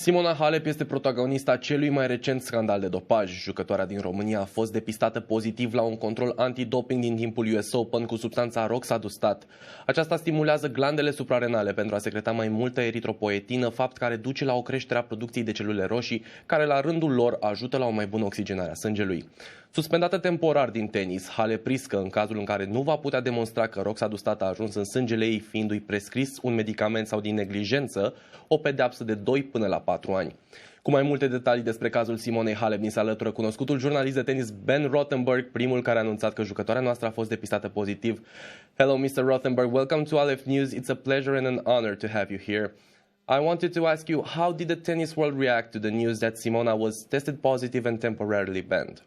Simona Halep este protagonista celui mai recent scandal de dopaj. Jucătoarea din România a fost depistată pozitiv la un control antidoping din timpul US Open cu substanța roxadustat. Aceasta stimulează glandele suprarenale pentru a secreta mai multă eritropoetină, fapt care duce la o creștere a producției de celule roșii, care la rândul lor ajută la o mai bună oxigenare a sângelui. Suspendată temporar din tenis, Halep riscă, în cazul în care nu va putea demonstra că roxadustat a ajuns în sângele ei, fiindu-i prescris un medicament sau din neglijență, o pedeapsă de 2 până la 4 ani. Cu mai multe detalii despre cazul Simonei Halep ni se alătură cunoscutul jurnalist de tenis Ben Rothenberg, primul care a anunțat că jucătoarea noastră a fost depistată pozitiv. Hello, Mr. Rothenberg. Welcome to Aleph News. It's a pleasure and an honor to have you here. I wanted to ask you, how did the tennis world react to the news that Simona was tested positive and temporarily banned?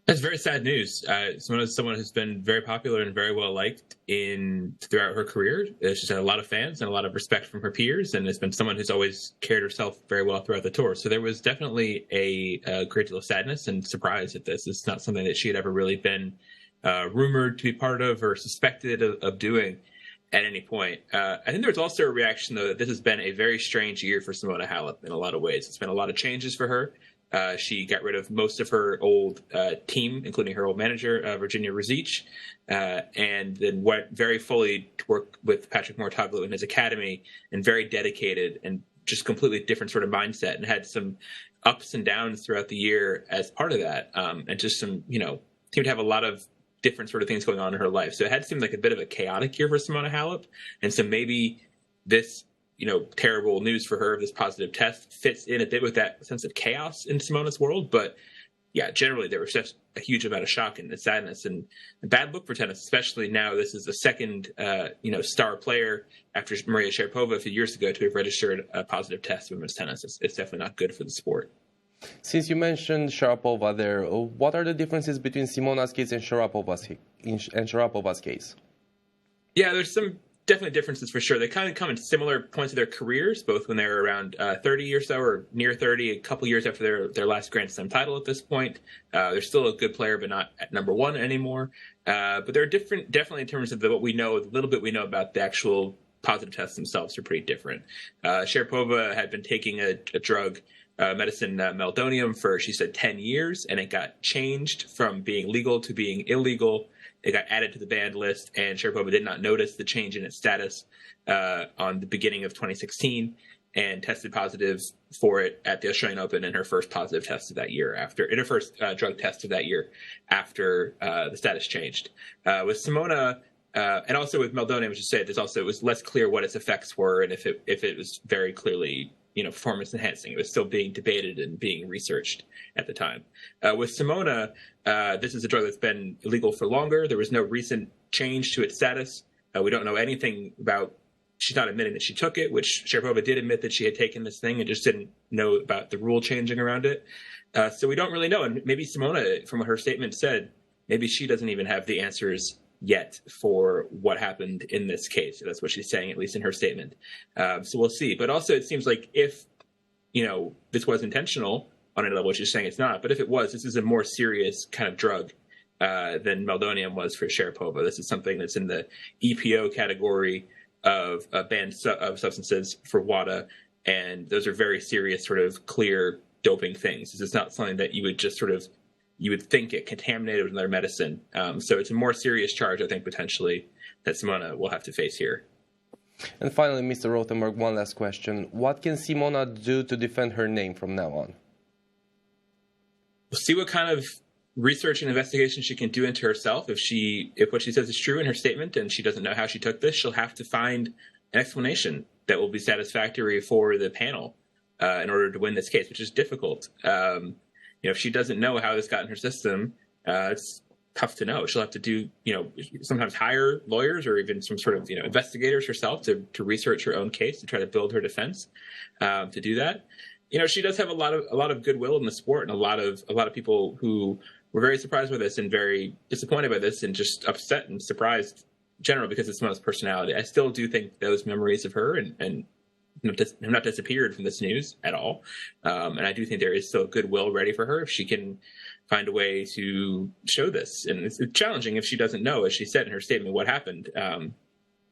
That's very sad news. Simona is someone who's been very popular and very well liked throughout her career. She's had a lot of fans and a lot of respect from her peers, and has been someone who's always carried herself very well throughout the tour. So there was definitely a great deal of sadness and surprise at this. It's not something that she had ever really been rumored to be part of or suspected of doing at any point. I think there was also a reaction, though, that this has been a very strange year for Simona Halep in a lot of ways. It's been a lot of changes for her. She got rid of most of her old team, including her old manager, Virginia Rizich, and then went very fully to work with Patrick Mouratoglou in his academy, and very dedicated and just completely different sort of mindset, and had some ups and downs throughout the year as part of that, and just some, seemed to have a lot of different sort of things going on in her life. So it had seemed like a bit of a chaotic year for Simona Halep, and so maybe this terrible news for her of this positive test fits in a bit with that sense of chaos in Simona's world. But yeah, generally there was just a huge amount of shock and sadness and a bad look for tennis, especially now this is the second, star player after Maria Sharapova a few years ago to have registered a positive test in women's tennis. It's definitely not good for the sport. Since you mentioned Sharapova there, what are the differences between Simona's case and Sharapova's case? Yeah, there's some definitely differences for sure. They kind of come in similar points of their careers, both when they're around 30 or so, or near 30, a couple years after their last Grand Slam title at this point. They're still a good player, but not at number one anymore. But they're different, definitely in terms of what we know, the little bit we know about the actual positive tests themselves are pretty different. Sharapova had been taking a drug, medicine, meldonium, for, she said, 10 years, and it got changed from being legal to being illegal. It got added to the banned list, and Sharapova did not notice the change in its status on the beginning of 2016 and tested positive for it at the Australian Open in her first positive test of that year in her first drug test of that year after the status changed. With Simona, and also with meldonium, I should say, it was less clear what its effects were and if it was very clearly performance enhancing. It was still being debated and being researched at the time. With Simona, this is a drug that's been illegal for longer. There was no recent change to its status. We don't know anything about, she's not admitting that she took it, which Sharapova did admit that she had taken this thing and just didn't know about the rule changing around it. So we don't really know. And maybe Simona, from what her statement said, maybe she doesn't even have the answers yet for what happened in this case. That's what she's saying, at least in her statement. So we'll see. But also it seems like if, this was intentional on a level, which is saying it's not, but if it was, this is a more serious kind of drug than meldonium was for Sharapova. This is something that's in the EPO category of banned substances for WADA, and those are very serious, sort of clear doping things. This is not something that you would just you would think it contaminated with another medicine. So it's a more serious charge, I think, potentially, that Simona will have to face here. And finally, Mr. Rothenberg, one last question. What can Simona do to defend her name from now on? We'll see what kind of research and investigation she can do into herself. If what she says is true in her statement and she doesn't know how she took this, she'll have to find an explanation that will be satisfactory for the panel in order to win this case, which is difficult. If she doesn't know how this got in her system, it's tough to know. She'll have to do, sometimes hire lawyers or even some sort of, investigators herself to research her own case, to try to build her defense, to do that. She does have a lot of goodwill in the sport, and a lot of people who were very surprised by this and very disappointed by this and just upset and surprised in general because it's Simona's personality. I still do think those memories of her and have not disappeared from this news at all. And I do think there is still goodwill ready for her if she can find a way to show this. And it's challenging if she doesn't know, as she said in her statement, what happened.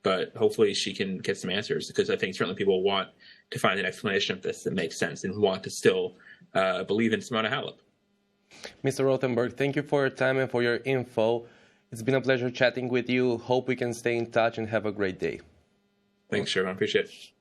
But hopefully she can get some answers, because I think certainly people want to find an explanation of this that makes sense and want to still believe in Simona Halep. Mr. Rothenberg, thank you for your time and for your info. It's been a pleasure chatting with you. Hope we can stay in touch and have a great day. Thanks, Sherman. Appreciate it.